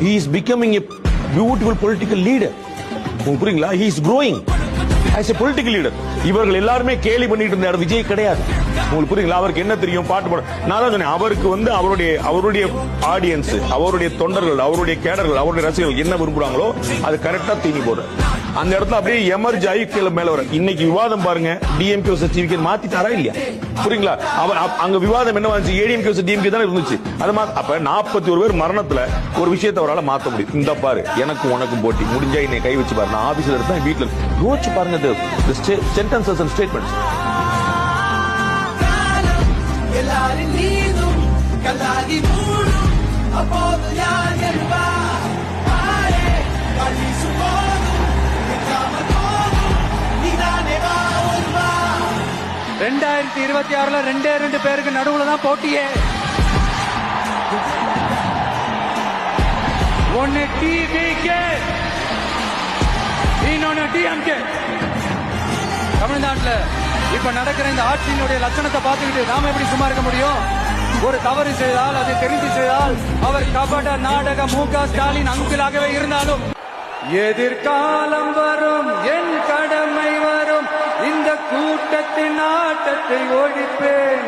he is becoming a beautiful political leader. புரியுங்களா? he is growing as a political leader. இவர்கள் எல்லாருமே கேலி பண்ணிட்டு இருந்தார், விஜய் கிடையாது. உங்களுக்கு புரியுங்களா? அவருக்கு என்ன தெரியும்? பாட்டு பாட. நான் தான் சொன்னேன், அவருக்கு அவருடைய ஆடியன்ஸ், அவருடைய தொண்டர்கள், அவருடைய கேடர்கள், அவருடைய ரசிகர்கள் என்ன விரும்புறாங்களோ அது கரெக்டா தீனி போடுற அந்த இடத்துல அப்படியே எமர்ஜ் ஆகி கீழே மேல வர. இன்னைக்கு விவாதம் பாருங்க, டிஎம்கே டிவிகே மாத்திட்டாரா இல்லையா? புரியுங்களா? அங்க விவாதம் என்ன வந்துச்சு? ஏடிஎம்கே டிஎம்கே தான் இருந்துச்சு. அது அப்ப 41 பேர் மரணத்துல ஒரு விஷயத்தை அவரால் மாத்த முடியும். இந்த பாரு, எனக்கும் உனக்கும் போட்டி முடிஞ்சா என்னை கை வச்சு பாரு. நான் ஆபீஸ்ல இருந்தா வீட்டுல யோசிச்சு பாருங்க சென்டென்சஸ் அண்ட் ஸ்டேட்மெண்ட்ஸ். ரெண்டாயிரத்தி 26 2 பேருக்கு நடுவுல தான் போட்டியே. ஒன்னு டிவிகே, இன்னொன்னு டிஎம்கே. தமிழ்நாட்டுல இப்ப நடக்கிற இந்த ஆட்சியினுடைய லட்சணத்தை பார்த்துக்கிட்டு நாம எப்படி சும்மா இருக்க முடியும்? ஒரு தவறு செய்தால், அதை தெரிந்து செய்தால், அவர் கபட நாடக மு.க. ஸ்டாலின் அங்கிளாகவே இருந்தாலும் எதிர்காலம் வரும், என் கடமை வரும், இந்த கூட்டத்தின் ஆட்டத்தை ஒழிப்பேன்.